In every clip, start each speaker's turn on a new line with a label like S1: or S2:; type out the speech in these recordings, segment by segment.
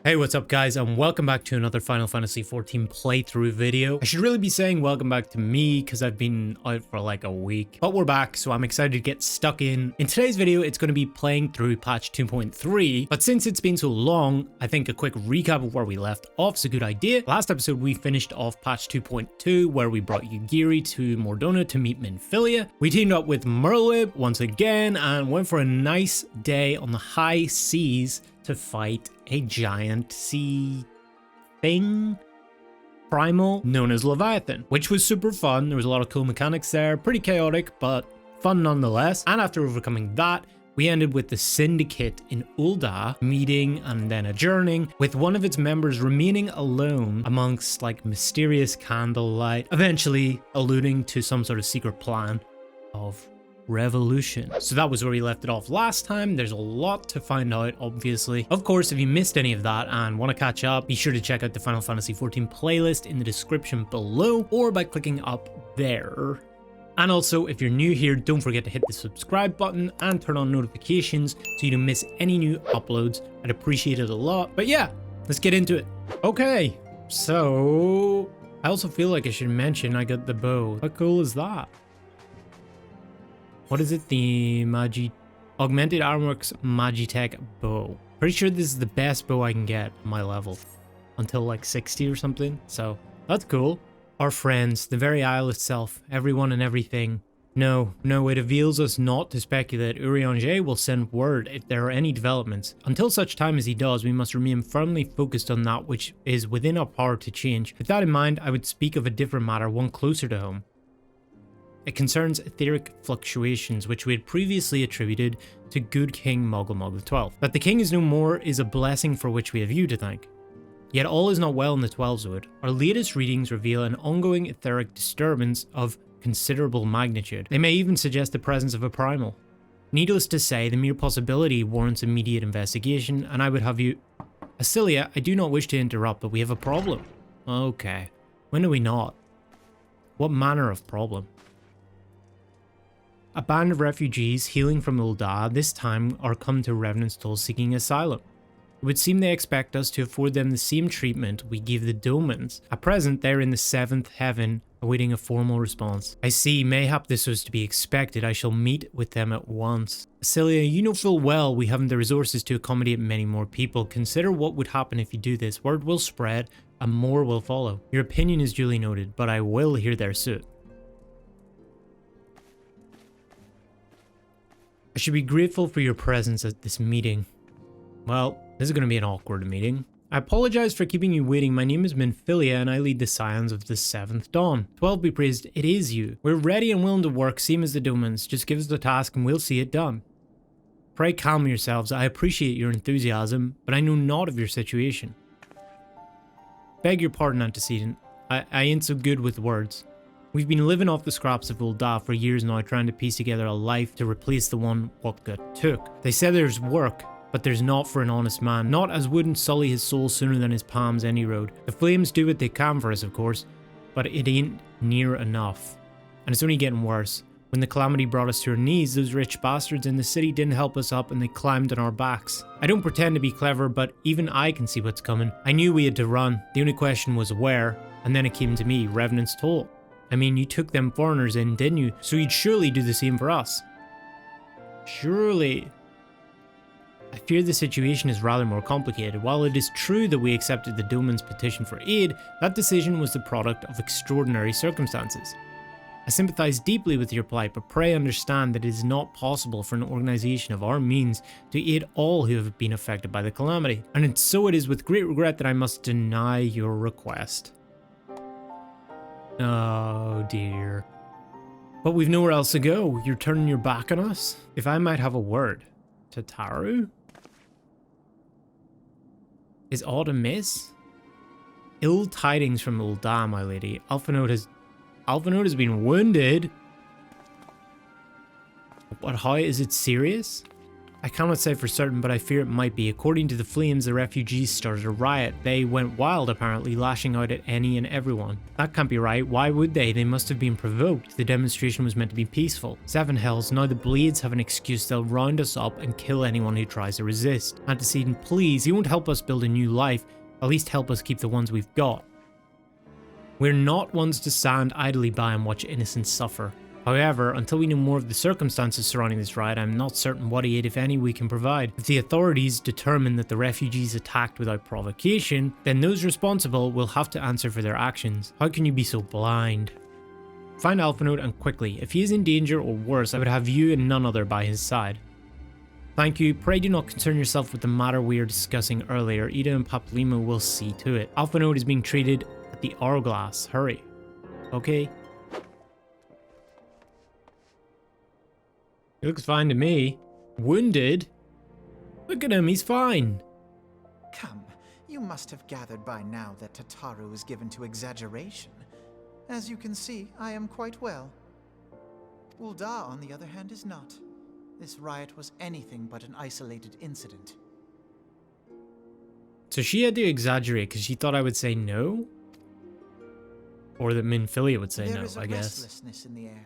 S1: Hey, what's up guys, and welcome back to another Final Fantasy XIV playthrough video. I should really be saying welcome back to me because I've been out for like a week, but we're back, so I'm excited to get stuck in. In today's video, it's going to be playing through patch 2.3, but since it's been so long, I think a quick recap of where we left off is a good idea. Last episode, we finished off patch 2.2, where we brought Yugiri to Mordona to meet Minfilia. We teamed up with Merlib once again and went for a nice day on the high seas to fight a giant sea thing, Primal, known as Leviathan, which was super fun. There was a lot of cool mechanics there, pretty chaotic, but fun nonetheless. And after overcoming that, we ended with the Syndicate in Ul'Dah meeting and then adjourning, with one of its members remaining alone amongst like mysterious candlelight, eventually alluding to some sort of secret plan of revolution. So that was where we left it off last time. There's a lot to find out, obviously. Of course, if you missed any of that and want to catch up, be sure to check out the Final Fantasy XIV playlist in the description below or by clicking up there. And also, if you're new here, don't forget to hit the subscribe button and turn on notifications so you don't miss any new uploads. I'd appreciate it a lot. But yeah, let's get into it. Okay, so I also feel like I should mention I got the bow. How cool is that? What is it? The Augmented Ironworks Magitech bow. Pretty sure this is the best bow I can get on my level. Until like 60 or something. So that's cool. Our friends, the very isle itself, everyone and everything. No, it avails us not to speculate. Urianger will send word if there are any developments. Until such time as he does, we must remain firmly focused on that which is within our power to change. With that in mind, I would speak of a different matter, one closer to home. It concerns etheric fluctuations, which we had previously attributed to good King Mogulmog XII. That the king is no more is a blessing for which we have you to thank. Yet all is not well in the Twelveswood. Our latest readings reveal an ongoing etheric disturbance of considerable magnitude. They may even suggest the presence of a primal. Needless to say, the mere possibility warrants immediate investigation, and I would have you... Ascilia, I do not wish to interrupt, but we have a problem. Okay. When do we not? What manner of problem? A band of refugees healing from Ul'Dah this time are come to Revenant's Toll seeking asylum. It would seem they expect us to afford them the same treatment we give the Domans. At present, they're in the 7th heaven, awaiting a formal response. I see, mayhap this was to be expected. I shall meet with them at once. Ascilia, you know full well we haven't the resources to accommodate many more people. Consider what would happen if you do this. Word will spread, and more will follow. Your opinion is duly noted, but I will hear their suit. I should be grateful for your presence at this meeting. Well, this is going to be an awkward meeting. I apologize for keeping you waiting. My name is Minfilia and I lead the Scions of the 7th Dawn. 12 be praised, it is you. We're ready and willing to work, same as the Domans. Just give us the task and we'll see it done. Pray calm yourselves. I appreciate your enthusiasm, but I know naught of your situation. Beg your pardon, antecedent. I ain't so good with words. We've been living off the scraps of Ul'Dah for years now, trying to piece together a life to replace the one what got took. They say there's work, but there's not for an honest man. Not as wouldn't sully his soul sooner than his palms any road. The flames do what they can for us, of course, but it ain't near enough. And it's only getting worse. When the calamity brought us to our knees, those rich bastards in the city didn't help us up and they climbed on our backs. I don't pretend to be clever, but even I can see what's coming. I knew we had to run. The only question was where, and then it came to me, Revenant's Toll. I mean, you took them foreigners in, didn't you? So you'd surely do the same for us. Surely. I fear the situation is rather more complicated. While it is true that we accepted the Doman's petition for aid, that decision was the product of extraordinary circumstances. I sympathize deeply with your plight, but pray understand that it is not possible for an organization of our means to aid all who have been affected by the calamity. And so it is with great regret that I must deny your request. Oh dear. But we've nowhere else to go. You're turning your back on us? If I might have a word. Tataru? Is aught amiss? Ill tidings from Ul'Dah, my lady. Alphinaud has been wounded. But how is it serious? I cannot say for certain, but I fear it might be. According to the Flames, the refugees started a riot. They went wild, apparently, lashing out at any and everyone. That can't be right. Why would they? They must have been provoked. The demonstration was meant to be peaceful. Seven hells, now the Blades have an excuse. They'll round us up and kill anyone who tries to resist. Antecedent, please, you won't help us build a new life. At least help us keep the ones we've got. We're not ones to stand idly by and watch innocents suffer. However, until we know more of the circumstances surrounding this riot, I'm not certain what aid, if any, we can provide. If the authorities determine that the refugees attacked without provocation, then those responsible will have to answer for their actions. How can you be so blind? Find Alpha Note and quickly. If he is in danger or worse, I would have you and none other by his side. Thank you. Pray do not concern yourself with the matter we were discussing earlier. Ida and Paplimo will see to it. Alpha Note is being treated at the Hourglass. Hurry. Okay. He looks fine to me. Wounded? Look at him, he's fine.
S2: Come, you must have gathered by now that Tataru is given to exaggeration. As you can see, I am quite well. Ul'Dah, on the other hand, is not. This riot was anything but an isolated incident.
S1: So she had to exaggerate because she thought I would say no? Or that Minfilia would say no, I guess.
S2: There is a restlessness in the air.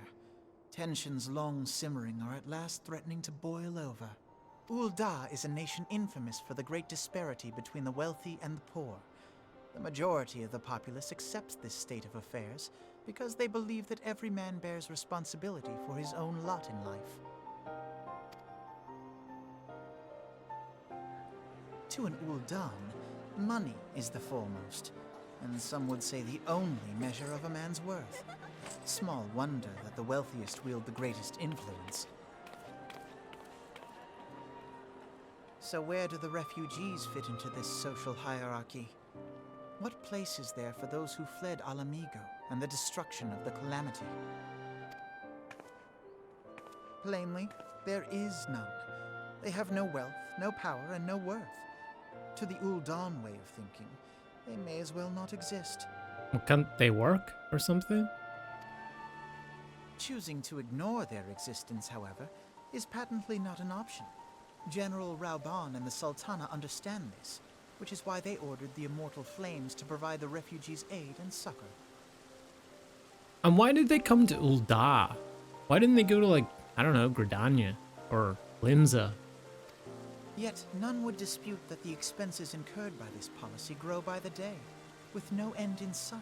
S2: Tensions long simmering are at last threatening to boil over. Ul'Dah is a nation infamous for the great disparity between the wealthy and the poor. The majority of the populace accepts this state of affairs because they believe that every man bears responsibility for his own lot in life. To an Ul'Dah, money is the foremost, and some would say the only measure of a man's worth. Small wonder that the wealthiest wield the greatest influence. So where do the refugees fit into this social hierarchy? What place is there for those who fled Alamigo and the destruction of the Calamity? Plainly, there is none. They have no wealth, no power, and no worth. To the Ul'Dah way of thinking, they may as well not exist.
S1: Well, can't they work or something?
S2: Choosing to ignore their existence, however, is patently not an option. General Raubahn and the Sultana understand this, which is why they ordered the Immortal Flames to provide the refugees aid and succor.
S1: And why did they come to Ul'Dah? Why didn't they go to, like, I don't know, Gridania or Limsa?
S2: Yet none would dispute that the expenses incurred by this policy grow by the day, with no end in sight.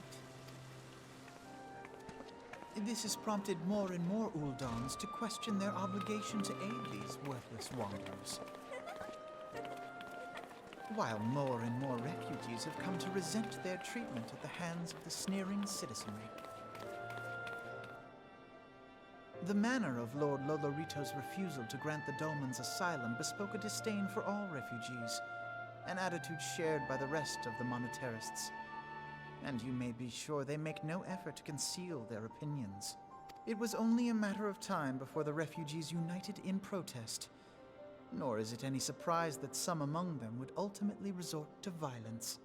S2: This has prompted more and more Ul'Dahs to question their obligation to aid these worthless wanderers. While more and more refugees have come to resent their treatment at the hands of the sneering citizenry. The manner of Lord Lolorito's refusal to grant the Dolmens asylum bespoke a disdain for all refugees, an attitude shared by the rest of the monetarists. And you may be sure they make no effort to conceal their opinions. It was only a matter of time before the refugees united in protest. Nor is it any surprise that some among them would ultimately resort to violence.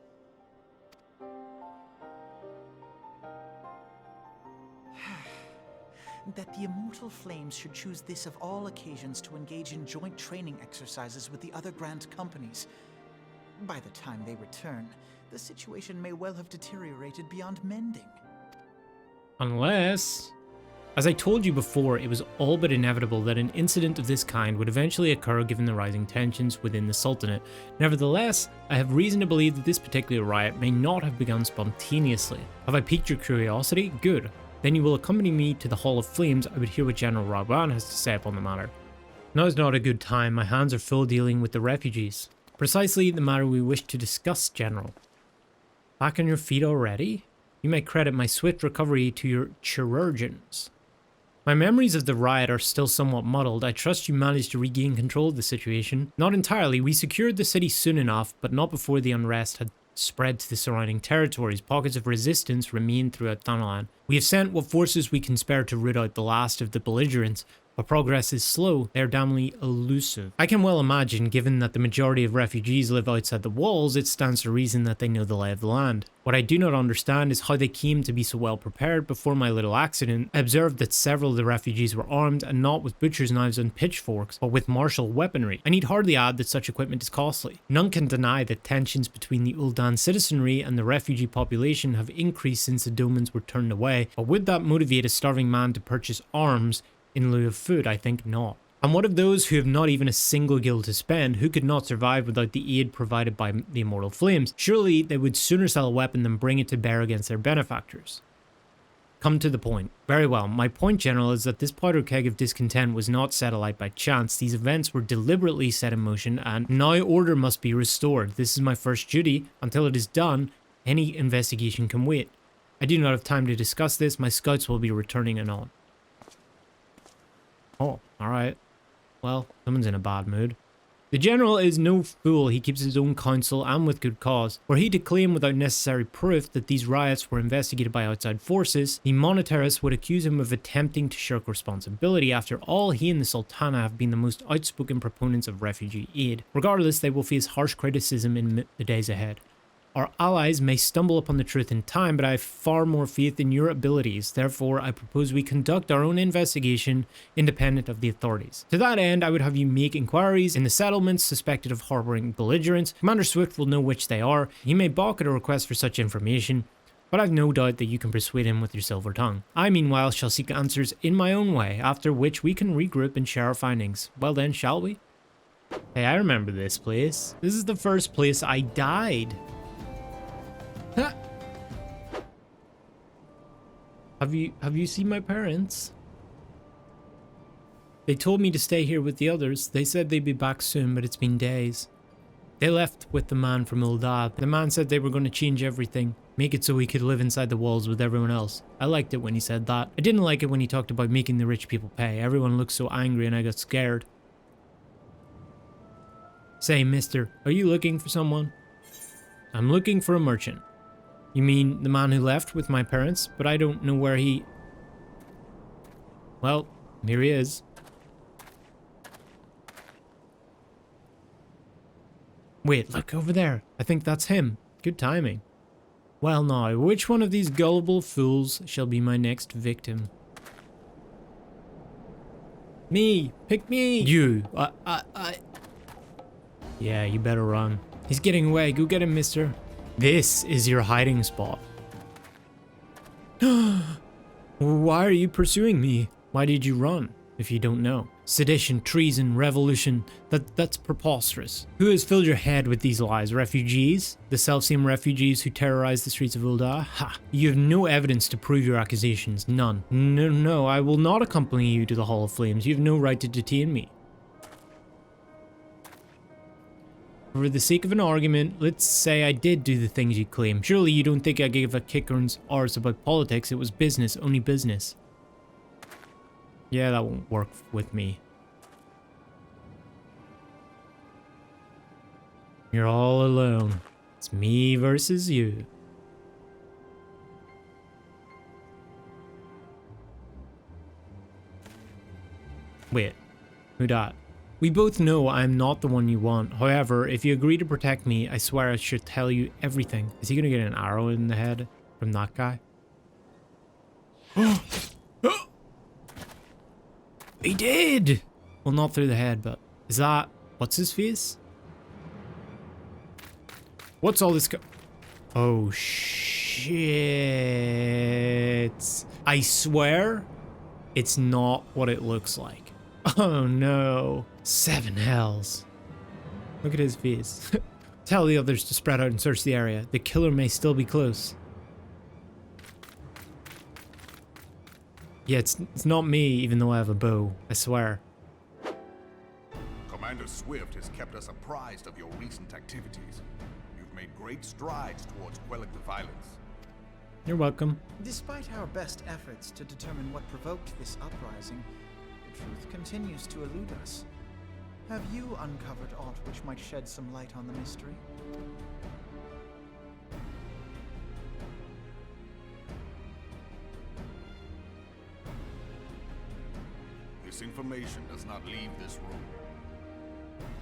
S2: That the Immortal Flames should choose this of all occasions to engage in joint training exercises with the other Grant companies. By the time they return, the situation may well have deteriorated beyond mending.
S1: Unless... As I told you before, it was all but inevitable that an incident of this kind would eventually occur given the rising tensions within the Sultanate. Nevertheless, I have reason to believe that this particular riot may not have begun spontaneously. Have I piqued your curiosity? Good. Then you will accompany me to the Hall of Flames. I would hear what General Raubahn has to say upon the matter. Now is not a good time. My hands are full dealing with the refugees. Precisely the matter we wish to discuss, General. Back on your feet already? You may credit my swift recovery to your chirurgeons. My memories of the riot are still somewhat muddled. I trust you managed to regain control of the situation. Not entirely. We secured the city soon enough, but not before the unrest had spread to the surrounding territories. Pockets of resistance remained throughout Thanalan. We have sent what forces we can spare to root out the last of the belligerents. But progress is slow, they're damnably elusive. I can well imagine, given that the majority of refugees live outside the walls, it stands to reason that they know the lay of the land. What I do not understand is how they came to be so well prepared. Before my little accident, I observed that several of the refugees were armed, and not with butcher's knives and pitchforks, but with martial weaponry. I need hardly add that such equipment is costly. None can deny that tensions between the Ul'Dah citizenry and the refugee population have increased since the domans were turned away, but would that motivate a starving man to purchase arms in lieu of food? I think not. And what of those who have not even a single gil to spend, who could not survive without the aid provided by the immortal flames? Surely they would sooner sell a weapon than bring it to bear against their benefactors. Come to the point. Very well, my point, General, is that this powder keg of discontent was not set alight by chance. These events were deliberately set in motion, and now order must be restored. This is my first duty. Until it is done, any investigation can wait. I do not have time to discuss this. My scouts will be returning anon. Oh, alright. Well, someone's in a bad mood. The General is no fool. He keeps his own counsel, and with good cause. Were he to claim without necessary proof that these riots were investigated by outside forces, the monetarists would accuse him of attempting to shirk responsibility. After all, he and the Sultana have been the most outspoken proponents of refugee aid. Regardless, they will face harsh criticism in the days ahead. Our allies may stumble upon the truth in time, but I have far more faith in your abilities. Therefore, I propose we conduct our own investigation independent of the authorities. To that end, I would have you make inquiries in the settlements suspected of harboring belligerents. Commander Swift will know which they are. He may balk at a request for such information, but I've no doubt that you can persuade him with your silver tongue. I, meanwhile, shall seek answers in my own way, after which we can regroup and share our findings. Well then, shall we? Hey, I remember this place. This is the first place I died. Huh. Have you seen my parents? They told me to stay here with the others. They said they'd be back soon, but it's been days. They left with the man from Ul'Dah. The man said they were going to change everything, make it so he could live inside the walls with everyone else. I liked it when he said that. I didn't like it when he talked about making the rich people pay. Everyone looked so angry and I got scared. Say, mister, are you looking for someone? I'm looking for a merchant. You mean the man who left with my parents? But I don't know where he... Well, here he is. Wait, look over there. I think that's him. Good timing. Well now, which one of these gullible fools shall be my next victim? Me! Pick me! You! Yeah, you better run. He's getting away. Go get him, mister. This is your hiding spot. Why are you pursuing me? Why did you run, if you don't know? Sedition, treason, revolution, that's preposterous. Who has filled your head with these lies? Refugees? The self-same refugees who terrorize the streets of Ul'Dah? Ha! You have no evidence to prove your accusations. None. No, I will not accompany you to the Hall of Flames. You have no right to detain me. For the sake of an argument, let's say I did do the things you claim. Surely you don't think I gave a kicker's arse about politics. It was business, only business. Yeah, that won't work with me. You're all alone. It's me versus you. Wait, who dat? We both know I'm not the one you want. However, if you agree to protect me, I swear I should tell you everything. Is he gonna get an arrow in the head from that guy? He did! Well, not through the head, but... Is that... What's his face? What's all this Oh, shit. I swear, it's not what it looks like. Oh, no. 7 hells. Look at his face. Tell the others to spread out and search the area. The killer may still be close. Yeah, it's not me, even though I have a bow. I swear.
S3: Commander Swift has kept us apprised of your recent activities. You've made great strides towards quelling the violence.
S1: You're welcome.
S2: Despite our best efforts to determine what provoked this uprising, the truth continues to elude us. Have you uncovered aught which might shed some light on the mystery?
S3: This this information does not leave this room.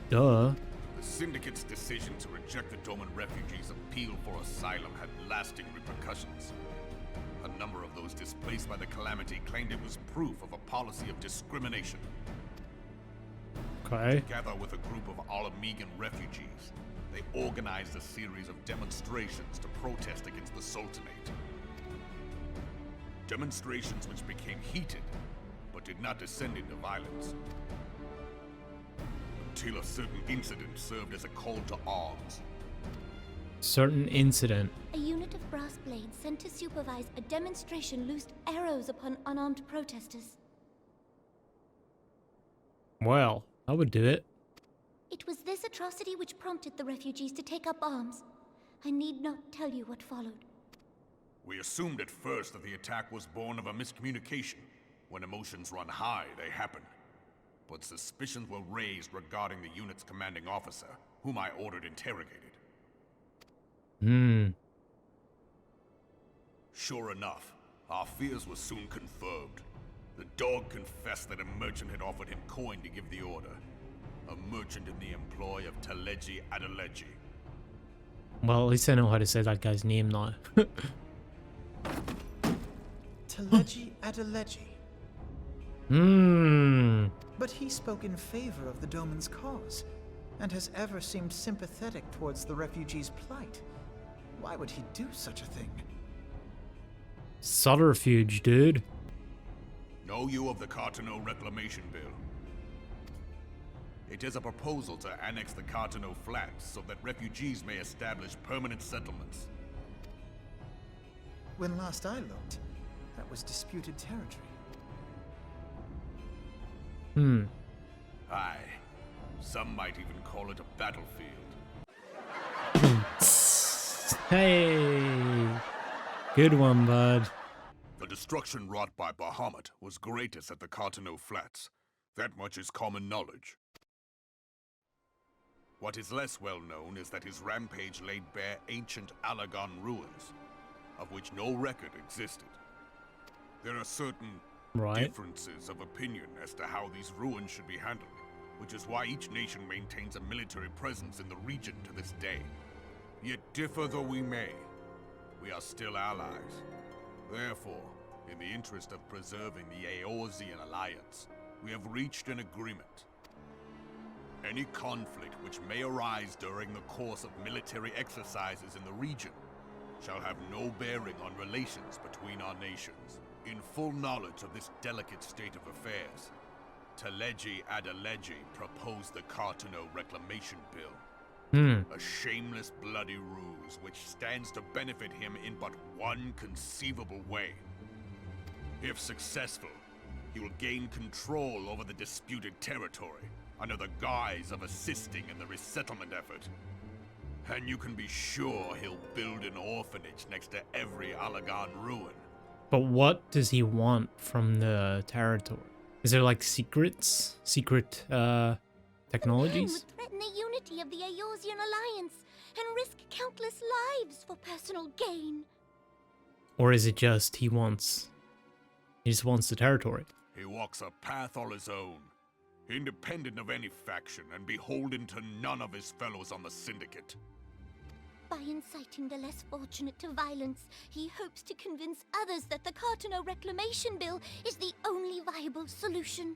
S1: Duh.
S3: The Syndicate's decision to reject the Doman refugees' appeal for asylum had lasting repercussions. A number of those displaced by the calamity claimed it was proof of a policy of discrimination.
S1: Okay.
S3: Together with a group of Alamegan refugees, they organized a series of demonstrations to protest against the Sultanate. Demonstrations which became heated, but did not descend into violence. Until a certain incident served as a call to arms.
S1: Certain incident.
S4: A unit of brass blades sent to supervise a demonstration loosed arrows upon unarmed protesters.
S1: Well, I would do it.
S4: It was this atrocity which prompted the refugees to take up arms. I need not tell you what followed.
S3: We assumed at first that the attack was born of a miscommunication. When emotions run high, they happen. But suspicions were raised regarding the unit's commanding officer, whom I ordered interrogated. Sure enough, our fears were soon confirmed. The dog confessed that a merchant had offered him coin to give the order. A merchant in the employ of Teleji Adeleji.
S1: Well, at least I know how to say that guy's name now.
S2: Teleji Adeleji. But he spoke in favor of the Doman's cause, and has ever seemed sympathetic towards the refugees' plight. Why would he do such a thing?
S1: Subterfuge, dude.
S3: Know you of the Cartano Reclamation Bill? It is a proposal to annex the Cartano Flats so that refugees may establish permanent settlements.
S2: When last I looked, that was disputed territory.
S3: Aye. Some might even call it a battlefield.
S1: Hey. Good one, bud.
S3: The destruction wrought by Bahamut was greatest at the Cartano Flats. That much is common knowledge. What is less well known is that his rampage laid bare ancient Alagon ruins, of which no record existed. There are certain differences of opinion as to how these ruins should be handled, which is why each nation maintains a military presence in the region to this day. Yet differ though we may, we are still allies. Therefore, in the interest of preserving the Eorzean alliance, we have reached an agreement. Any conflict which may arise during the course of military exercises in the region shall have no bearing on relations between our nations. In full knowledge of this delicate state of affairs, Teleji Adeleji proposed the Cartano Reclamation Bill. A shameless bloody ruse which stands to benefit him in but one conceivable way. If successful, he will gain control over the disputed territory under the guise of assisting in the resettlement effort. And you can be sure he'll build an orphanage next to every Alagon ruin.
S1: But what does he want from the territory? Is there like secrets? Secret technologies?
S4: The man would threaten the unity of the Eorzean alliance and risk countless lives for personal gain.
S1: Or is it just he just wants the territory?
S3: He walks a path all his own, independent of any faction and beholden to none of his fellows on the Syndicate.
S4: By inciting the less fortunate to violence, he hopes to convince others that the Cartano Reclamation Bill is the only viable solution.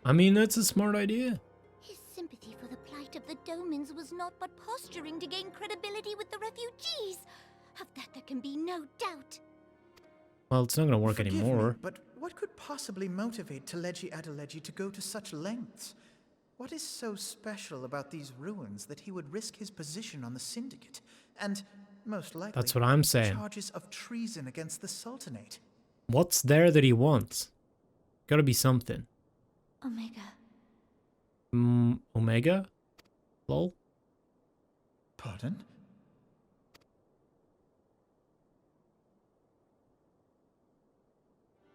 S1: I mean, that's a smart idea.
S4: His sympathy for the plight of the Domans was not but posturing to gain credibility with the refugees. Of that there can be no doubt.
S1: Well, it's not going to work
S2: Forgive
S1: anymore.
S2: me, but what could possibly motivate Teleji Adeleji to go to such lengths? What is so special about these ruins that he would risk his position on the Syndicate? And, most likely,
S1: That's what I'm saying.
S2: charges of treason against the Sultanate.
S1: What's there that he wants? Gotta be something.
S4: Omega.
S1: Omega? Lol?
S2: Pardon?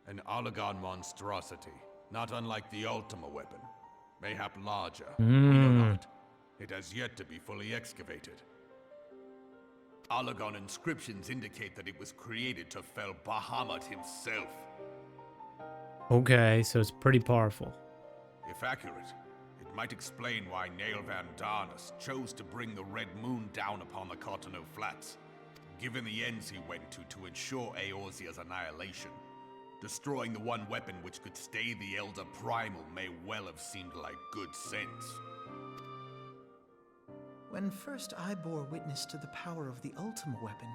S3: An Alagon monstrosity, not unlike the Ultima weapon. Mayhap larger, we know not. It has yet to be fully excavated. Alagon inscriptions indicate that it was created to fell Bahamut himself.
S1: Okay, so it's pretty powerful.
S3: If accurate, it might explain why Nail Van Darnus chose to bring the Red Moon down upon the Cotonou Flats, given the ends he went to ensure Eorzea's annihilation. Destroying the one weapon which could stay the Elder Primal may well have seemed like good sense.
S2: When first I bore witness to the power of the Ultima weapon,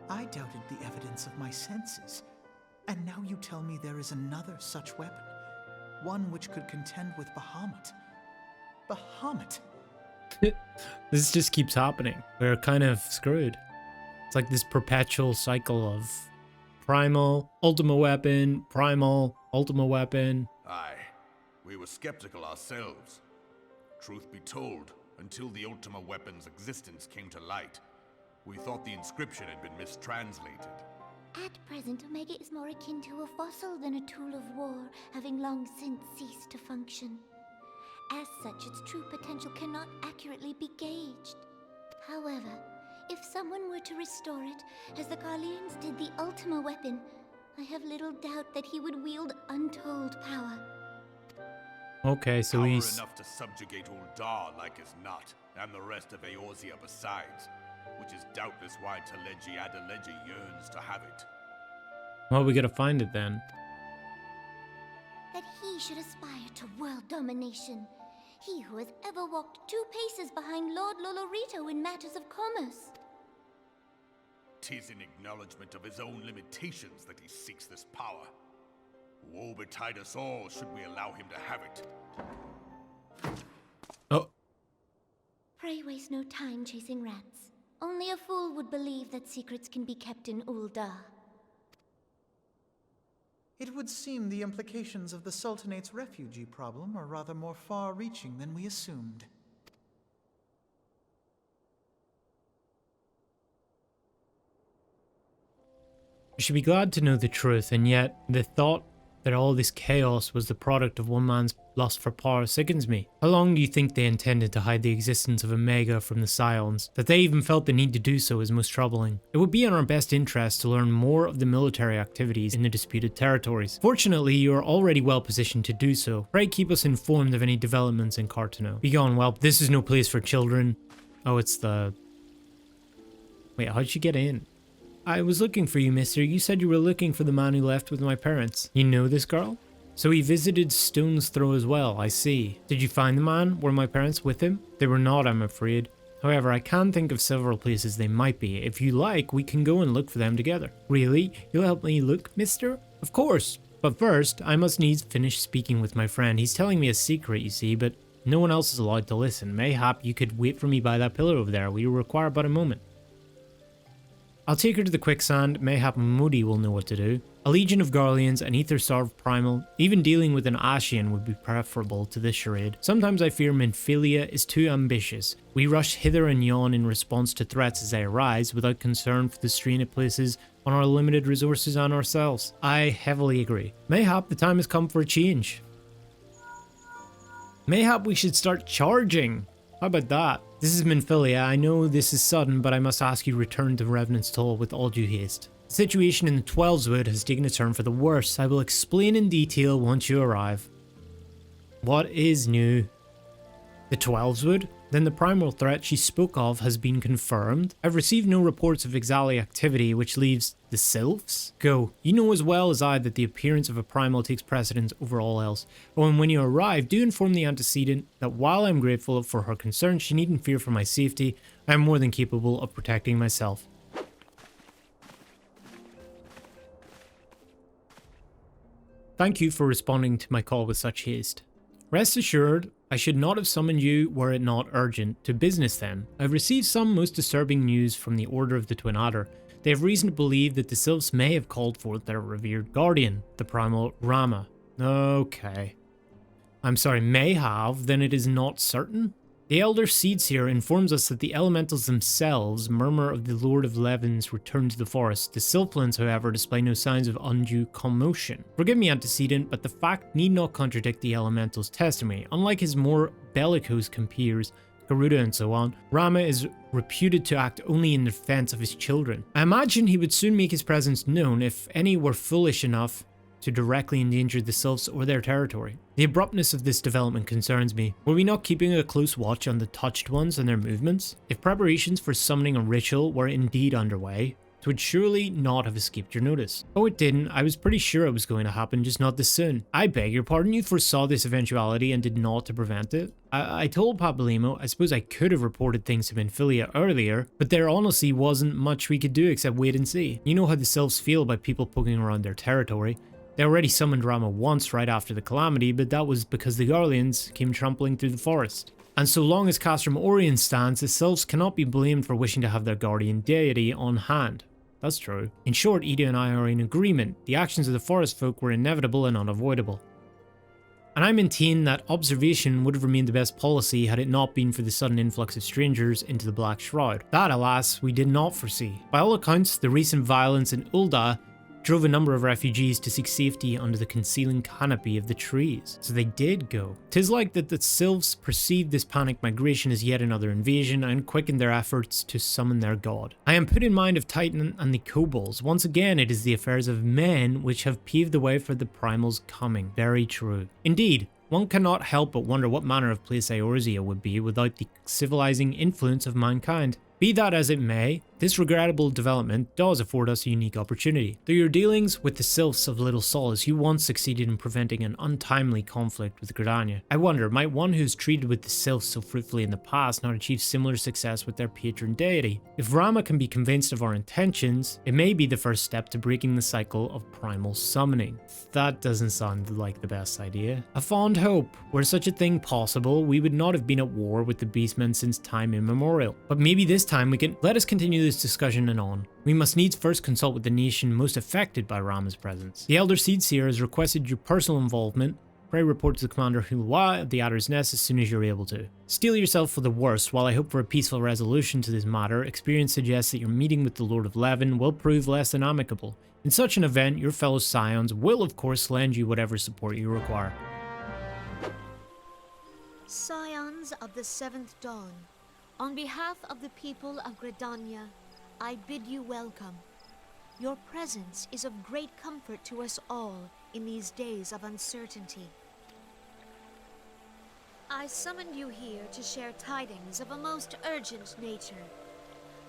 S2: I doubted the evidence of my senses. And now you tell me there is another such weapon, one which could contend with Bahamut. Bahamut!
S1: This just keeps happening. We're kind of screwed. It's like this perpetual cycle of Primal, Ultima Weapon, Primal, Ultima Weapon.
S3: Aye, we were skeptical ourselves. Truth be told, until the Ultima Weapon's existence came to light, we thought the inscription had been mistranslated.
S4: At present, Omega is more akin to a fossil than a tool of war, having long since ceased to function. As such, its true potential cannot accurately be gauged. However, if someone were to restore it, as the Garleans did the Ultima Weapon, I have little doubt that he would wield untold power.
S1: Okay, so
S3: Power
S1: he's
S3: enough to subjugate Ul'Dah like as not, and the rest of Eorzea besides, which is doubtless why Teleji Adeleji yearns to have it.
S1: well, we gotta find it then.
S4: That he should aspire to world domination. He who has ever walked 2 paces behind Lord Lolorito in matters of commerce.
S3: 'Tis in acknowledgement of his own limitations that he seeks this power. Woe betide us all should we allow him to have it.
S1: Oh,
S4: Pray waste no time chasing rats. Only a fool would believe that secrets can be kept in Ul'Dah.
S2: It would seem the implications of the Sultanate's refugee problem are rather more far-reaching than we assumed.
S1: you should be glad to know the truth, and yet the thought that all this chaos was the product of one man's lust for power sickens me. How long do you think they intended to hide the existence of Omega from the Scions? That they even felt the need to do so is most troubling. It would be in our best interest to learn more of the military activities in the disputed territories. Fortunately, you are already well positioned to do so. Pray keep us informed of any developments in Cotonou. Begone, whelp. This is no place for children. Oh, it's the... Wait, how'd you get in? I was looking for you, mister. You said you were looking for the man who left with my parents. You know this girl? So he visited Stone's Throw as well, I see. Did you find the man? Were my parents with him? They were not, I'm afraid. However, I can think of several places they might be. If you like, we can go and look for them together. Really? You'll help me look, mister? Of course. But first, I must needs finish speaking with my friend. He's telling me a secret, you see, but no one else is allowed to listen. Mayhap you could wait for me by that pillar over there. We require but a moment. I'll take her to the quicksand. Mayhap Moody will know what to do. A legion of Garleans, an ether-starved Primal, even dealing with an Ascian would be preferable to this charade. Sometimes I fear Minfilia is too ambitious. We rush hither and yon in response to threats as they arise, without concern for the strain it places on our limited resources and ourselves. I heavily agree. Mayhap the time has come for a change. Mayhap we should start charging. How about that? This is Minfilia. I know this is sudden, but I must ask you return to Revenant's Toll with all due haste. The situation in the Twelveswood has taken a turn for the worse. I will explain in detail once you arrive. What is new? The Twelveswood? Then the primal threat she spoke of has been confirmed. I've received no reports of Ixali activity, which leaves the Sylphs? Go. You know as well as I that the appearance of a primal takes precedence over all else. Oh, and when you arrive, do inform the antecedent that while I'm grateful for her concern, she needn't fear for my safety. I am more than capable of protecting myself. Thank you for responding to my call with such haste. Rest assured, I should not have summoned you were it not urgent. To business then. I've received some most disturbing news from the Order of the Twin Adder. They have reason to believe that the Sylphs may have called forth their revered guardian, the Primal Ramuh. Okay. I'm sorry, may have, then it is not certain? The Elder Seedseer informs us that the elementals themselves murmur of the Lord of Levin's return to the forest. The Sylphlings, however, display no signs of undue commotion. Forgive me, antecedent, but the fact need not contradict the elemental's testimony. Unlike his more bellicose compeers, Garuda and so on, Ramuh is reputed to act only in defense of his children. I imagine he would soon make his presence known if any were foolish enough to directly endanger the Sylphs or their territory. The abruptness of this development concerns me. Were we not keeping a close watch on the touched ones and their movements? If preparations for summoning a ritual were indeed underway, it would surely not have escaped your notice. Oh, it didn't. I was pretty sure it was going to happen, just not this soon. I beg your pardon, you foresaw this eventuality and did not to prevent it? I told Papalymo I suppose I could have reported things to Minfilia earlier, but there honestly wasn't much we could do except wait and see. You know how the Sylphs feel about people poking around their territory. They already summoned Ramuh once right after the calamity, but that was because the Garleans came trampling through the forest. And so long as Castrum Orient stands, the Sylphs cannot be blamed for wishing to have their guardian deity on hand. That's true. In short, Ida and I are in agreement. The actions of the forest folk were inevitable and unavoidable. And I maintain that observation would have remained the best policy had it not been for the sudden influx of strangers into the Black Shroud. That, alas, we did not foresee. By all accounts, the recent violence in Ul'Dah drove a number of refugees to seek safety under the concealing canopy of the trees. So they did go. 'Tis like that the Sylphs perceived this panic migration as yet another invasion and quickened their efforts to summon their god. I am put in mind of Titan and the kobolds. Once again, it is the affairs of men which have paved the way for the Primal's coming. Very true. Indeed, one cannot help but wonder what manner of place Eorzea would be without the civilizing influence of mankind. Be that as it may, this regrettable development does afford us a unique opportunity. Through your dealings with the Sylphs of Little Solace, you once succeeded in preventing an untimely conflict with Gridania. I wonder, might one who's treated with the Sylphs so fruitfully in the past not achieve similar success with their patron deity? If Ramuh can be convinced of our intentions, it may be the first step to breaking the cycle of primal summoning. That doesn't sound like the best idea. A fond hope. Were such a thing possible, we would not have been at war with the beastmen since time immemorial. But maybe this time we can let us continue this discussion anon. We must needs first consult with the nation most affected by Ramuh's presence. The Elder Seedseer has requested your personal involvement. Pray report to the Commander Ul'Dah of the Adder's Nest as soon as you're able to. Steel yourself for the worst. While I hope for a peaceful resolution to this matter, experience suggests that your meeting with the Lord of Levin will prove less than amicable. In such an event, your fellow Scions will of course lend you whatever support you require.
S5: Scions of the Seventh Dawn, on behalf of the people of Gridania, I bid you welcome. Your presence is of great comfort to us all in these days of uncertainty. I summoned you here to share tidings of a most urgent nature.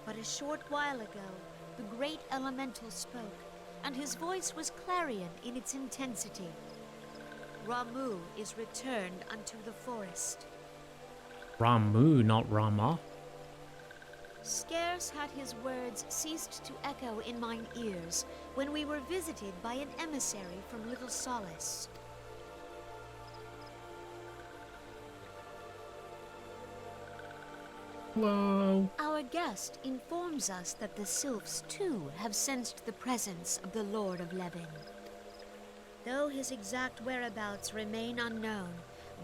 S5: But a short while ago, the great elemental spoke, and his voice was clarion in its intensity. Ramuh is returned unto the forest.
S1: Ramuh, not Ramuh.
S5: Scarce had his words ceased to echo in mine ears when we were visited by an emissary from Little Solace.
S1: Hello.
S5: Our guest informs us that the Sylphs too have sensed the presence of the Lord of Levin. Though his exact whereabouts remain unknown,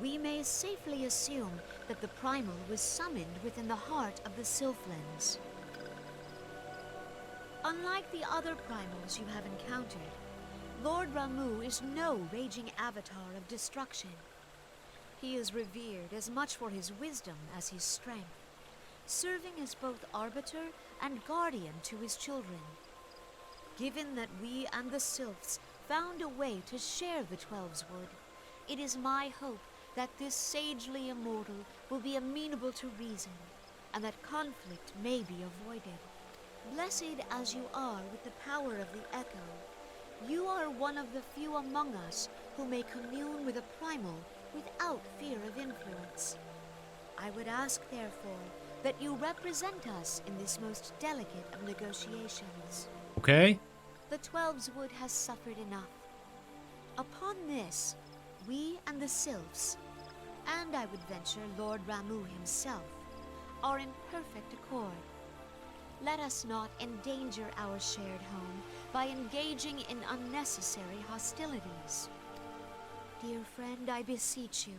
S5: we may safely assume that the Primal was summoned within the heart of the Sylphlands. Unlike the other Primals you have encountered, Lord Ramuh is no raging avatar of destruction. He is revered as much for his wisdom as his strength, serving as both arbiter and guardian to his children. Given that we and the Sylphs found a way to share the Twelves Wood, it is my hope that this sagely immortal will be amenable to reason, and that conflict may be avoided. Blessed as you are with the power of the Echo, you are one of the few among us who may commune with a Primal without fear of influence. I would ask, therefore, that you represent us in this most delicate of negotiations.
S1: Okay.
S5: The Twelves Wood has suffered enough. Upon this, we and the Sylphs, and I would venture Lord Ramuh himself, are in perfect accord. Let us not endanger our shared home by engaging in unnecessary hostilities. Dear friend, I beseech you,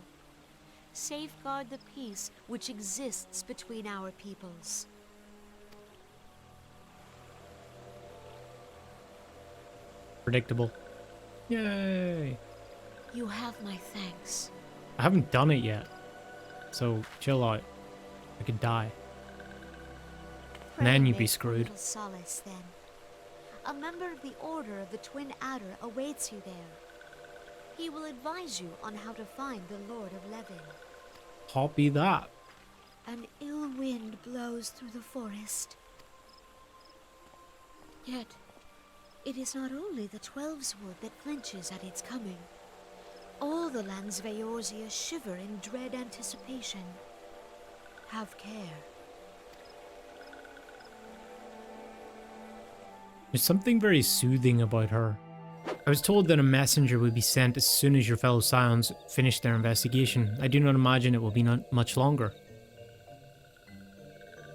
S5: safeguard the peace which exists between our peoples.
S1: Predictable. Yay.
S5: You have my thanks.
S1: I haven't done it yet, so chill out. I could die. And then you'd be screwed.
S5: Solace, then. A member of the Order of the Twin Adder awaits you there. He will advise you on how to find the Lord of Levin.
S1: Copy that.
S5: An ill wind blows through the forest. Yet, it is not only the Twelves Wood that flinches at its coming. All the lands of Eorzea shiver in dread anticipation. Have care.
S1: There's something very soothing about her. I was told that a messenger would be sent as soon as your fellow Scions finish their investigation. I do not imagine it will be not much longer.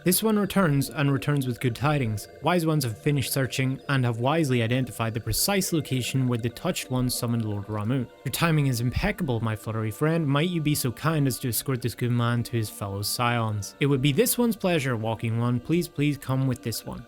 S1: This one returns, and returns with good tidings. Wise ones have finished searching and have wisely identified the precise location where the touched ones summoned Lord Ramuh. Your timing is impeccable, my fluttery friend. Might you be so kind as to escort this good man to his fellow Scions? It would be this one's pleasure, Walking One. Please come with this one.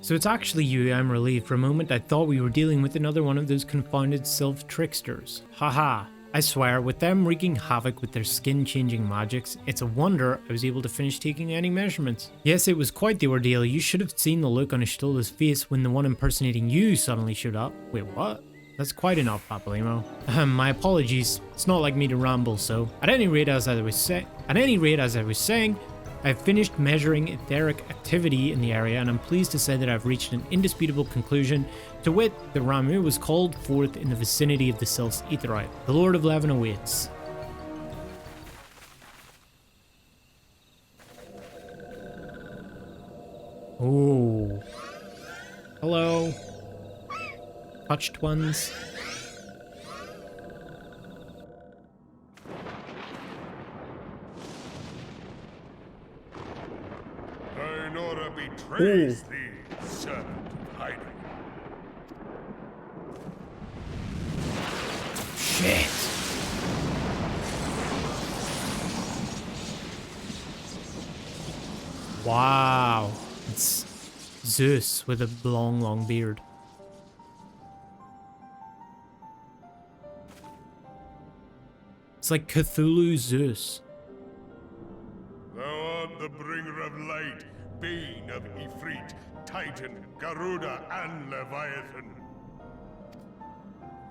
S1: So it's actually you. I'm relieved. For a moment I thought we were dealing with another one of those confounded sylph tricksters. Haha. I swear, with them wreaking havoc with their skin-changing magics, it's a wonder I was able to finish taking any measurements. Yes, it was quite the ordeal. You should have seen the look on U'Dah's face when the one impersonating you suddenly showed up. Wait, what? That's quite enough, Papalimo. My apologies. It's not like me to ramble, so. At any rate, as I was saying, I've finished measuring etheric activity in the area, and I'm pleased to say that I've reached an indisputable conclusion, to wit, that Ramuh was called forth in the vicinity of the Sylph's Aetheryte. The Lord of Levin awaits. Oh. Hello. Touched ones.
S3: Betrays thee, servant of hiding.
S1: Shit. Wow. It's Zeus with a long beard. It's like Cthulhu Zeus.
S3: Thou art the bringer of light, bane of Ifrit, Titan, Garuda, and Leviathan.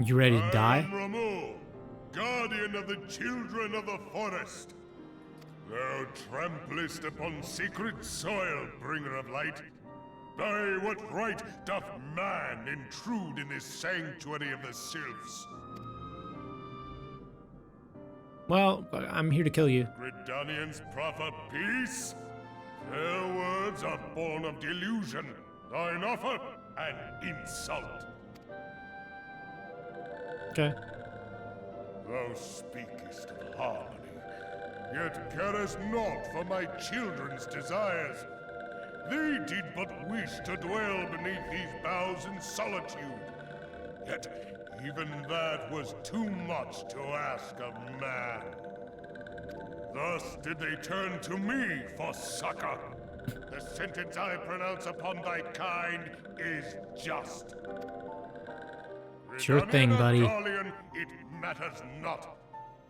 S1: You ready to die?
S3: I am Ramuh, guardian of the children of the forest. Thou tramplest upon sacred soil, bringer of light. By what right doth man intrude in this sanctuary of the sylphs?
S1: Well, I'm here to kill you.
S3: Gridanians proffer peace? Their words are born of delusion, thine offer an insult.
S1: Okay.
S3: Thou speakest of harmony, yet carest not for my children's desires. They did but wish to dwell beneath these boughs in solitude. Yet even that was too much to ask of man. Thus did they turn to me for succor. The sentence I pronounce upon thy kind is just.
S1: Sure thing, buddy.
S3: Regarding it matters not.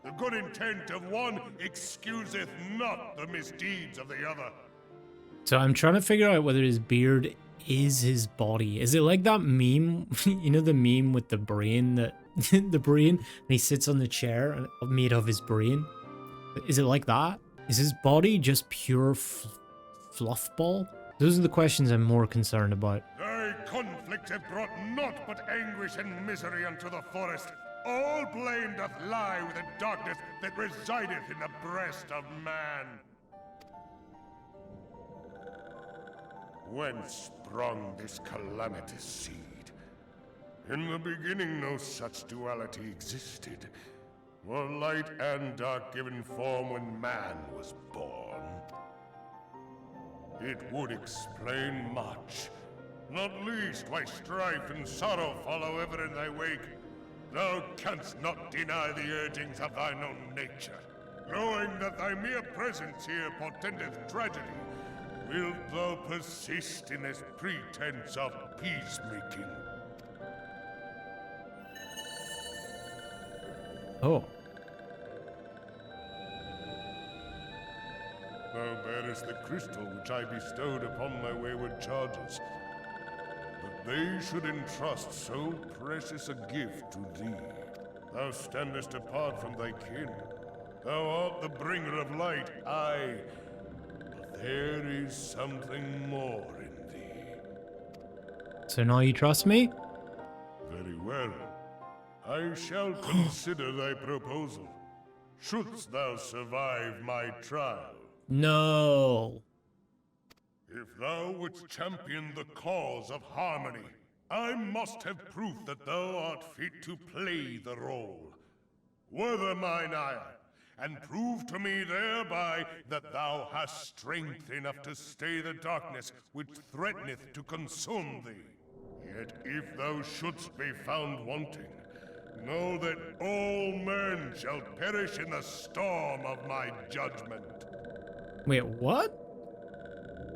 S3: The good intent of one excuseth not the misdeeds of the other.
S1: So I'm trying to figure out whether his beard is his body. Is it like that meme? You know the meme with the brain that the brain and he sits on the chair made of his brain? Is it like that? Is his body just pure fluff ball? Those are the questions I'm more concerned about.
S3: Thy conflict hath brought naught but anguish and misery unto the forest. All blame doth lie with the darkness that resideth in the breast of man. Whence sprung this calamitous seed? In the beginning no such duality existed. Were light and dark given form when man was born? It would explain much. Not least why strife and sorrow follow ever in thy wake. Thou canst not deny the urgings of thine own nature. Knowing that thy mere presence here portendeth tragedy, wilt thou persist in this pretense of peacemaking?
S1: Oh.
S3: Thou bearest the crystal which I bestowed upon my wayward charges.
S6: that they should entrust so precious a gift to thee. Thou standest apart from thy kin. Thou art the bringer of light, aye. But there is something more in thee.
S1: So now you trust me?
S6: Very well. I shall consider thy proposal. Shouldst thou survive my trial.
S1: No.
S6: If thou wouldst champion the cause of harmony, I must have proof that thou art fit to play the role. Wither mine ire, and prove to me thereby that thou hast strength enough to stay the darkness which threateneth to consume thee. Yet if thou shouldst be found wanting, know that all men shall perish in the storm of my judgment.
S1: Wait, what?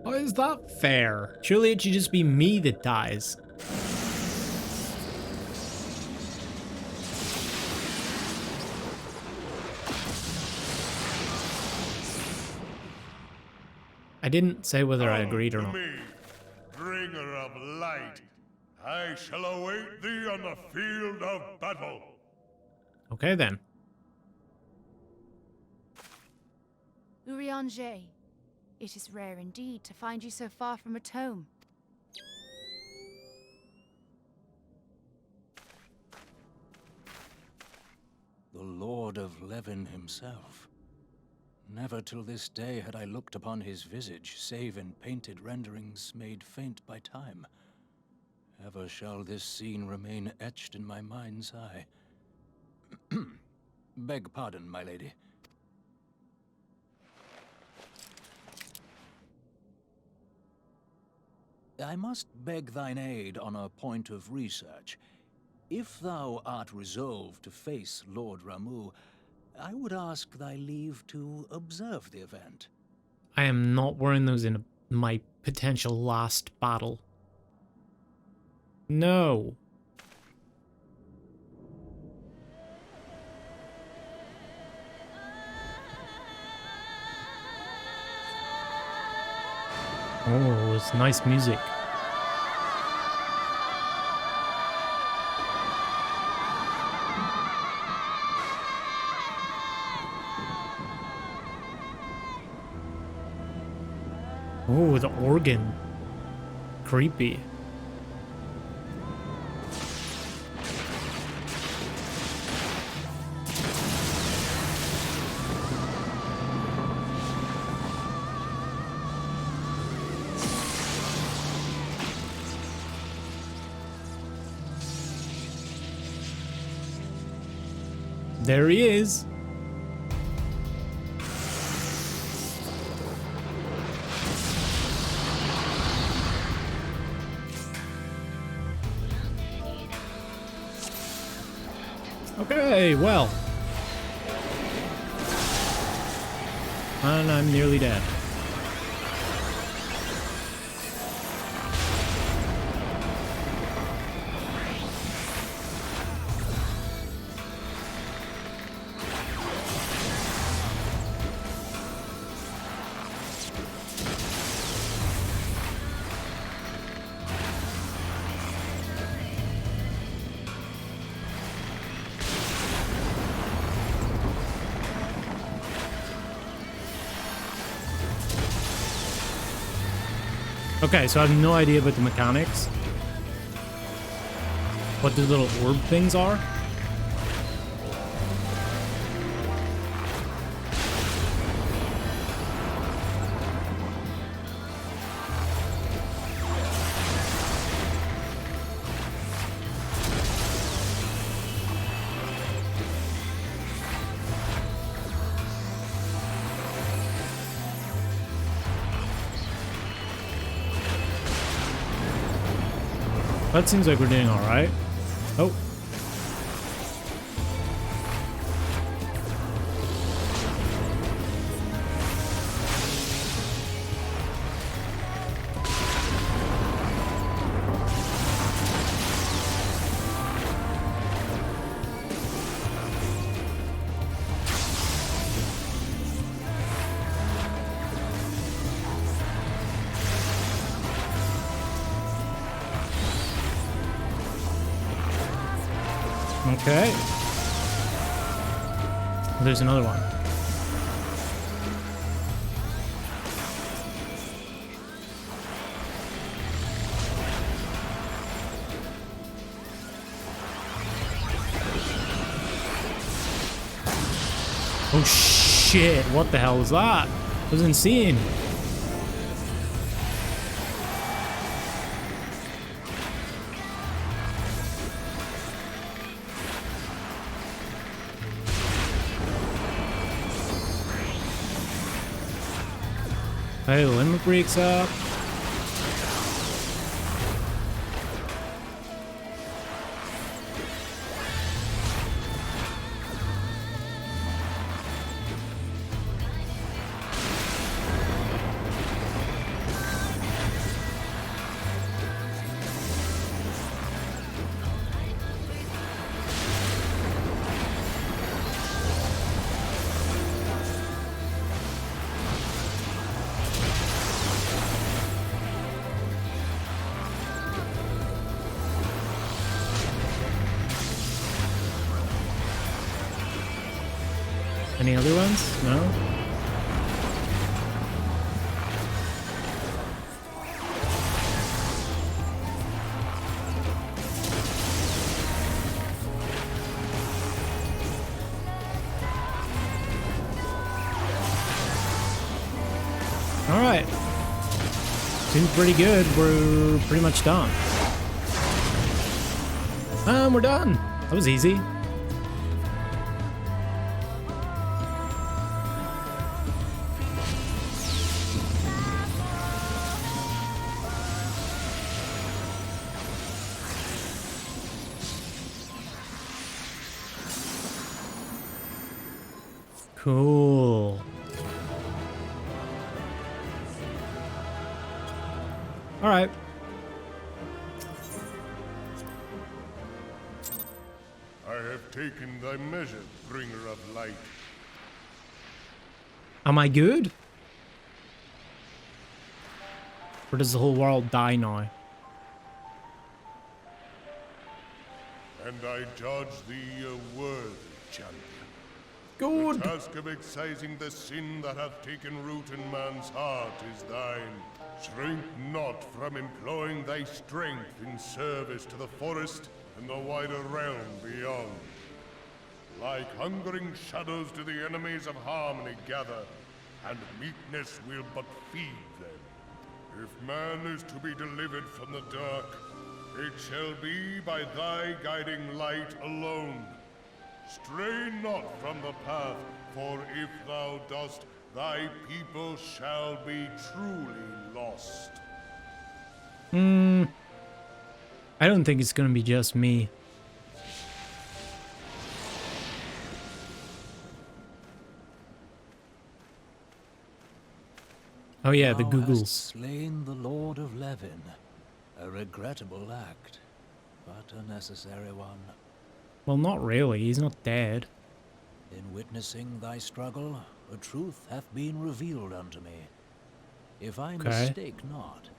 S1: How is that fair? Surely it should just be me that dies. I didn't say whether I agreed or not.
S6: Me, bringer of light, I shall await thee on the field of battle.
S1: Okay then.
S7: Urianger, it is rare indeed to find you so far from a tome.
S8: The Lord of Levin himself. Never till this day had I looked upon his visage, save in painted renderings made faint by time. Ever shall this scene remain etched in my mind's eye. Beg pardon, my lady. I must beg thine aid on a point of research. If thou art resolved to face Lord Ramuh, I would ask thy leave to observe the event.
S1: I am not wearing those in my potential last battle. No. Oh, it's nice music. Oh, the organ. Creepy. There he is. Okay, well. And I'm nearly dead. Okay, so I have no idea about the mechanics. What the little orb things are. That seems like we're doing all right. Oh. Okay. There's another one. Oh shit, what the hell was that? I was insane. Hey, the limit breaks up. Any other ones? No? Alright. Seems pretty good. We're pretty much done. We're done. That was easy. Cool. All right.
S6: I have taken thy measure, bringer of light.
S1: Am I good? Or does the whole world die now?
S6: And I judge thee a worthy champion.
S1: Good.
S6: The task of excising the sin that hath taken root in man's heart is thine. Shrink not from employing thy strength in service to the forest and the wider realm beyond. Like hungering shadows do the enemies of harmony gather, and meekness will but feed them. If man is to be delivered from the dark, it shall be by thy guiding light alone. Stray not from the path, for if thou dost, thy people shall be truly lost.
S1: I don't think it's gonna be just me. Oh yeah, the
S8: Thou hast
S1: Googles.
S8: slain the Lord of Levin. A regrettable act, but a necessary one.
S1: Well, not really. He's not dead.
S8: In witnessing thy struggle, a truth hath been revealed unto me. If I mistake not,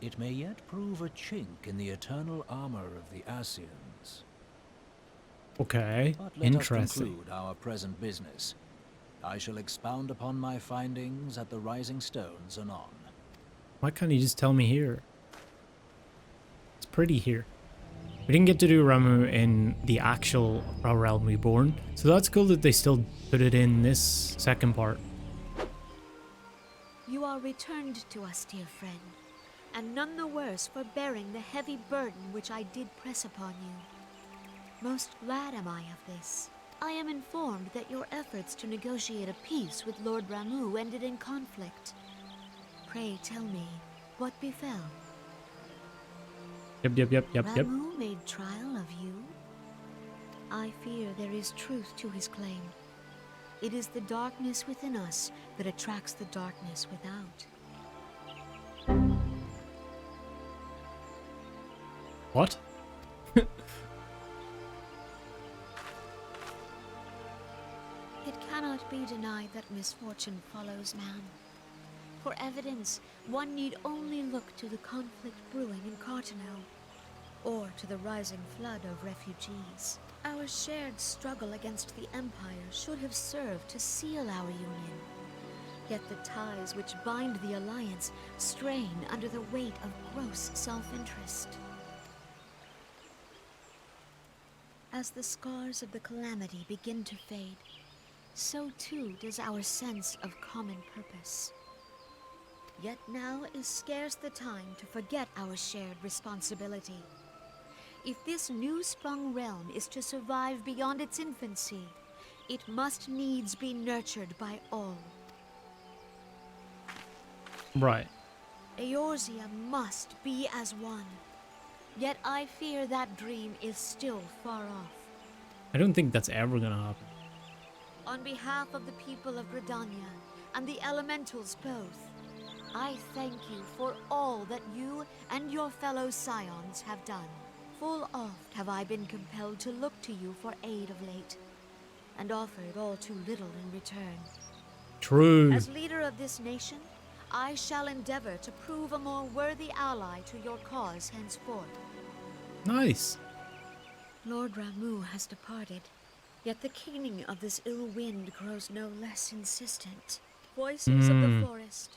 S8: it may yet prove a chink in the eternal armor of the Ascians.
S1: Okay,
S8: But let
S1: interesting.
S8: us conclude our present business. I shall expound upon my findings at the Rising Stones anon.
S1: Why can't you just tell me here? It's pretty here. We didn't get to do Ramuh in the actual A Realm Reborn, so that's cool that they still put it in this second part.
S5: You are returned to us, dear friend, and none the worse for bearing the heavy burden which I did press upon you. Most glad am I of this. I am informed that your efforts to negotiate a peace with Lord Ramuh ended in conflict. Pray tell me, what befell?
S1: Yep.
S5: Ramuh made trial of you? I fear there is truth to his claim. It is the darkness within us that attracts the darkness without.
S1: What?
S5: It cannot be denied that misfortune follows man. For evidence, one need only look to the conflict brewing in Cartano. or to the rising flood of refugees. Our shared struggle against the Empire should have served to seal our union. Yet the ties which bind the Alliance strain under the weight of gross self-interest. As the scars of the calamity begin to fade, so too does our sense of common purpose. Yet now is scarce the time to forget our shared responsibility. If this new-sprung realm is to survive beyond its infancy, it must needs be nurtured by all.
S1: Right.
S5: Eorzea must be as one. Yet I fear that dream is still far off.
S1: I don't think that's ever gonna happen.
S5: On behalf of the people of Gridania and the elementals both, I thank you for all that you and your fellow Scions have done. Full oft have I been compelled to look to you for aid of late, and offered all too little in return.
S1: True.
S5: As leader of this nation, I shall endeavor to prove a more worthy ally to your cause henceforth.
S1: Nice.
S5: Lord Ramuh has departed, yet the keening of this ill wind grows no less insistent. Voices of the forest,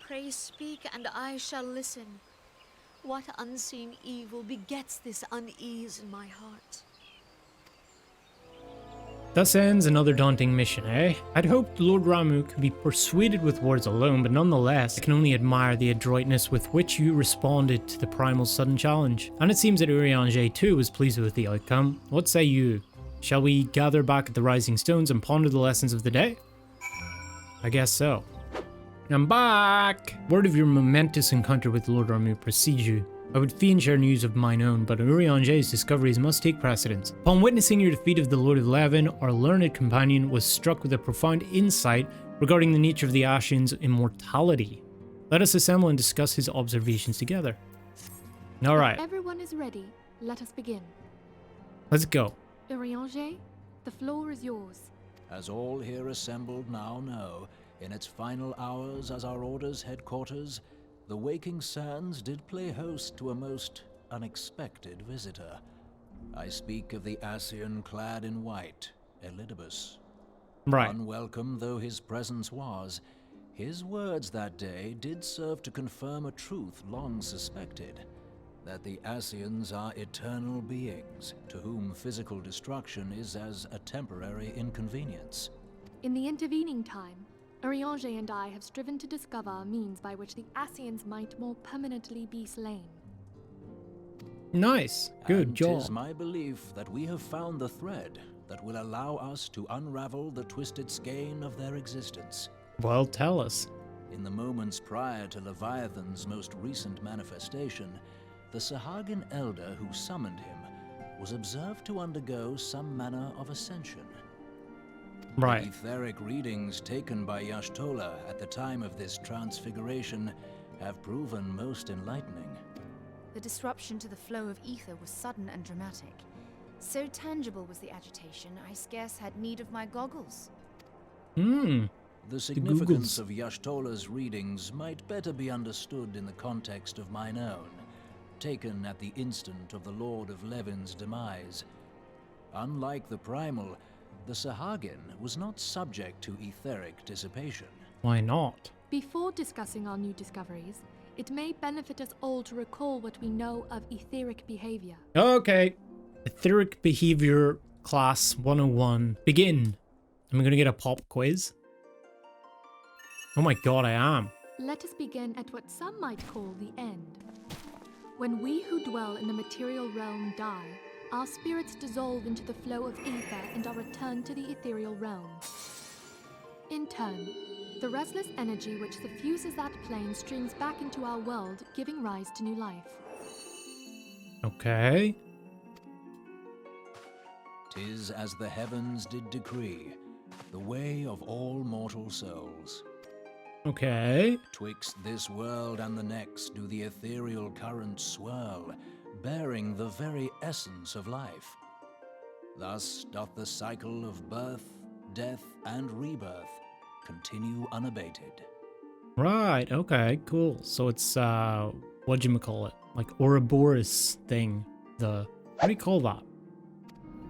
S5: pray speak and I shall listen. What unseen evil begets this unease in my heart?
S1: Thus ends another daunting mission, eh? I'd hoped Lord Ramuh could be persuaded with words alone, but nonetheless, I can only admire the adroitness with which you responded to the Primal's sudden challenge. And it seems that Urianger too was pleased with the outcome. What say you? Shall we gather back at the Rising Stones and ponder the lessons of the day? I guess so. I'm back! Word of your momentous encounter with Lord Ramuh precedes you. I would fain share news of mine own, but Urianger's discoveries must take precedence. Upon witnessing your defeat of the Lord of Levin, our learned companion was struck with a profound insight regarding the nature of the Ascians' immortality. Let us assemble and discuss his observations together. Alright.
S7: If everyone is ready, let us begin.
S1: Let's go.
S7: Urianger, the floor is yours.
S8: As all here assembled now know, in its final hours as our Order's headquarters, the waking sands did play host to a most unexpected visitor. I speak of the Ascian clad in white, Elidibus.
S1: Right.
S8: Unwelcome though his presence was, his words that day did serve to confirm a truth long suspected, that the Ascians are eternal beings, to whom physical destruction is as a temporary inconvenience.
S7: In the intervening time, Urianger and I have striven to discover a means by which the Ascians might more permanently be slain.
S1: Nice. Good job.
S8: 'Tis my belief that we have found the thread that will allow us to unravel the twisted skein of their existence.
S1: Well, tell us.
S8: In the moments prior to Leviathan's most recent manifestation, the Sahagin elder who summoned him was observed to undergo some manner of ascension.
S1: Right.
S8: The etheric readings taken by Y'shtola at the time of this transfiguration have proven most enlightening.
S7: The disruption to the flow of ether was sudden and dramatic. So tangible was the agitation, I scarce had need of my goggles.
S8: The significance of Y'shtola's readings might better be understood in the context of mine own, taken at the instant of the Lord of Levin's demise. Unlike the Primal, the Sahagin was not subject to etheric dissipation.
S1: Why not?
S7: Before discussing our new discoveries, it may benefit us all to recall what we know of etheric behavior.
S1: Okay. Etheric Behavior Class 101. Begin. Am I going to get a pop quiz? Oh my god, I am.
S7: Let us begin at what some might call the end. When we who dwell in the material realm die, our spirits dissolve into the flow of ether and are returned to the ethereal realm. In turn, the restless energy which suffuses that plane streams back into our world, giving rise to new life.
S1: Okay.
S8: 'Tis as the heavens did decree, the way of all mortal souls.
S1: Okay.
S8: Twixt this world and the next do the ethereal currents swirl, bearing the very essence of life. Thus doth the cycle of birth, death, and rebirth continue unabated.
S1: Right, okay, cool. So it's, what'd you call it? Like Ouroboros thing. the... What do you call that?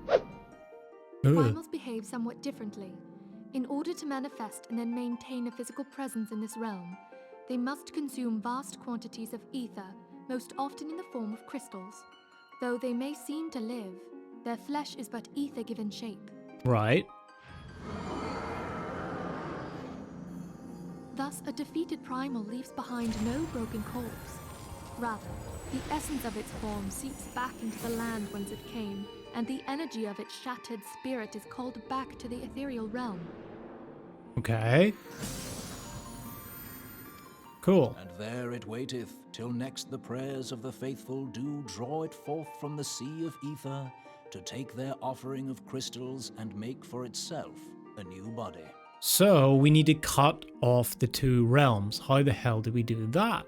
S1: Ugh.
S7: Primals behave somewhat differently. In order to manifest and then maintain a physical presence in this realm, they must consume vast quantities of ether, most often in the form of crystals. Though they may seem to live, their flesh is but ether given shape.
S1: Right.
S7: Thus, a defeated primal leaves behind no broken corpse. Rather, the essence of its form seeps back into the land whence it came, and the energy of its shattered spirit is called back to the ethereal realm.
S1: Okay. Cool.
S8: And there it waiteth, till next the prayers of the faithful do draw it forth from the sea of ether, to take their offering of crystals and make for itself a new body.
S1: So, we need to cut off the two realms. How the hell do we do that?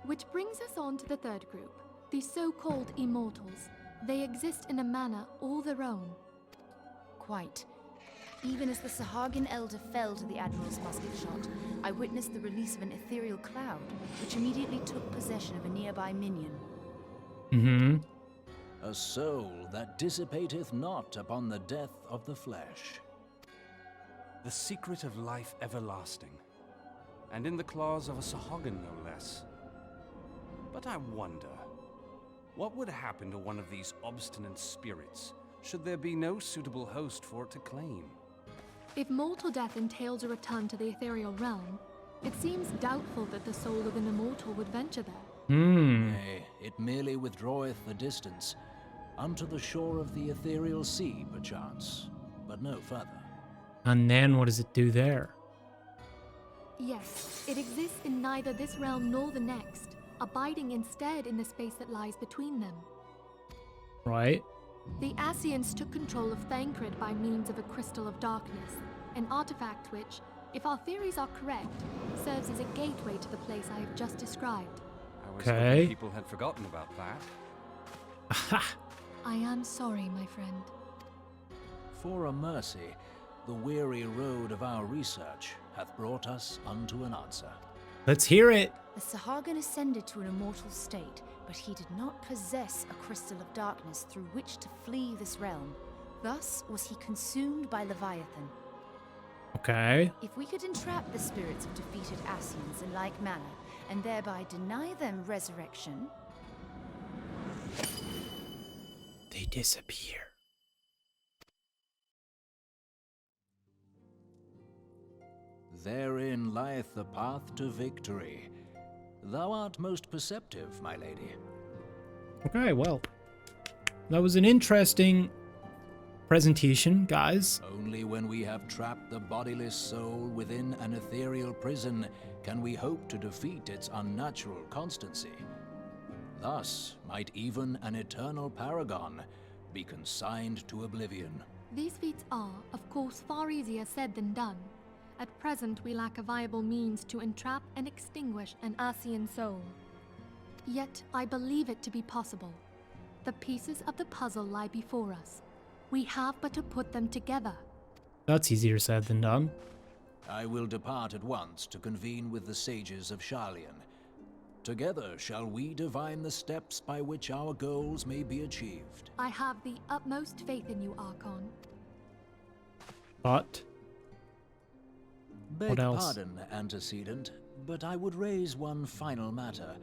S7: Which brings us on to the third group, the so-called immortals. They exist in a manner all their own.
S9: Quite. Even as the Sahagin Elder fell to the Admiral's musket shot, I witnessed the release of an ethereal cloud, which immediately took possession of a nearby minion.
S1: Mm-hmm.
S8: A soul that dissipateth not upon the death of the flesh.
S10: The secret of life everlasting, and in the claws of a Sahagin no less. But I wonder, what would happen to one of these obstinate spirits, should there be no suitable host for it to claim?
S7: If mortal death entails a return to the ethereal realm, it seems doubtful that the soul of an immortal would venture there.
S8: Nay, it merely withdraweth a distance, unto the shore of the ethereal sea, perchance, but no further.
S1: And then what does it do there?
S7: Yes, it exists in neither this realm nor the next, abiding instead in the space that lies between them.
S1: Right.
S7: The Ascians took control of Thancred by means of a crystal of darkness, an artifact which, if our theories are correct, serves as a gateway to the place I have just described.
S10: I was
S1: Okay.
S10: hoping people had forgotten about that.
S1: Aha!
S7: I am sorry, my friend.
S8: For a mercy, the weary road of our research hath brought us unto an answer.
S1: Let's hear it!
S9: The Sahagin ascended to an immortal state, but he did not possess a crystal of darkness through which to flee this realm. Thus was he consumed by Leviathan.
S1: Okay.
S9: If we could entrap the spirits of defeated Ascians in like manner, and thereby deny them resurrection,
S1: They disappear.
S8: Therein lieth the path to victory. Thou art most perceptive, my lady.
S1: Okay, well. That was an interesting presentation, guys.
S8: Only when we have trapped the bodiless soul within an ethereal prison can we hope to defeat its unnatural constancy. Thus might even an eternal paragon be consigned to oblivion.
S7: These feats are, of course, far easier said than done. At present, we lack a viable means to entrap and extinguish an Ascian soul. Yet, I believe it to be possible. The pieces of the puzzle lie before us. We have but to put them together.
S1: That's easier said than done.
S8: I will depart at once to convene with the sages of Sharlayan. Together shall we divine the steps by which our goals may be achieved.
S7: I have the utmost faith in you, Archon.
S1: But
S8: Beg
S1: what else?
S8: pardon, antecedent, but I would raise one final matter.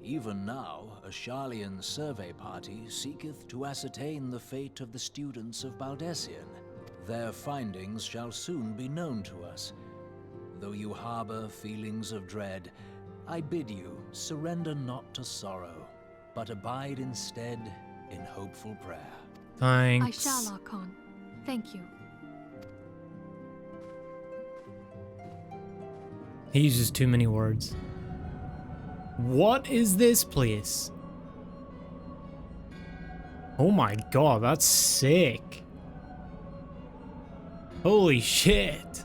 S8: Even now, a Sharlayan survey party seeketh to ascertain the fate of the students of Baldessian. Their findings shall soon be known to us. Though you harbor feelings of dread, I bid you surrender not to sorrow, but abide instead in hopeful prayer.
S1: Thanks.
S7: I shall, Archon. Thank you.
S1: He uses too many words. What is this place? Oh my god, that's sick. Holy shit.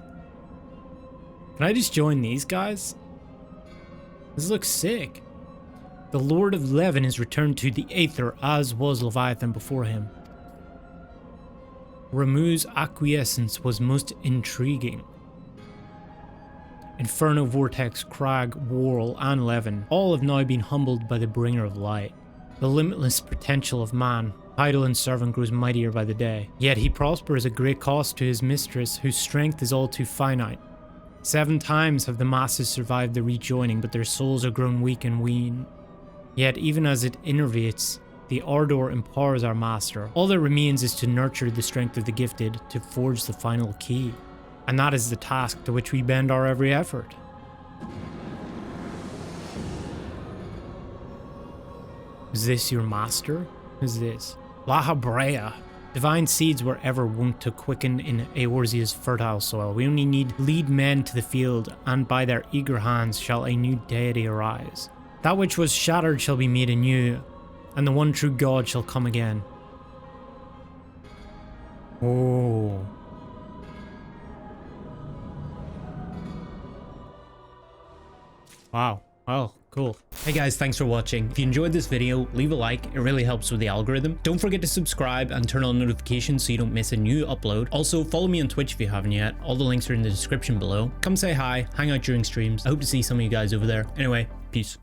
S1: Can I just join these guys? This looks sick. The Lord of Levin is returned to the Aether, as was Leviathan before him. Ramuh's acquiescence was most intriguing. Inferno, Vortex, Crag, Whorl, and Levin all have now been humbled by the Bringer of Light. the limitless potential of man. Idle and servant grows mightier by the day. Yet he prospers at great cost to his mistress, whose strength is all too finite. 7 times have the masses survived the rejoining, but their souls are grown weak and wean. Yet even as it innervates, the ardor empowers our master. All that remains is to nurture the strength of the gifted, to forge the final key. And that is the task to which we bend our every effort. Is this your master? Is this? La Brea. Divine seeds were ever wont to quicken in Eorzea's fertile soil. We only need lead men to the field, and by their eager hands shall a new deity arise. That which was shattered shall be made anew, and the one true God shall come again. Oh. Wow. Oh, cool. Hey guys, thanks for watching. If you enjoyed this video, leave a like. It really helps with the algorithm. Don't forget to subscribe and turn on notifications so you don't miss a new upload. Also, follow me on Twitch if you haven't yet. All the links are in the description below. Come say hi, hang out during streams. I hope to see some of you guys over there. Anyway, peace.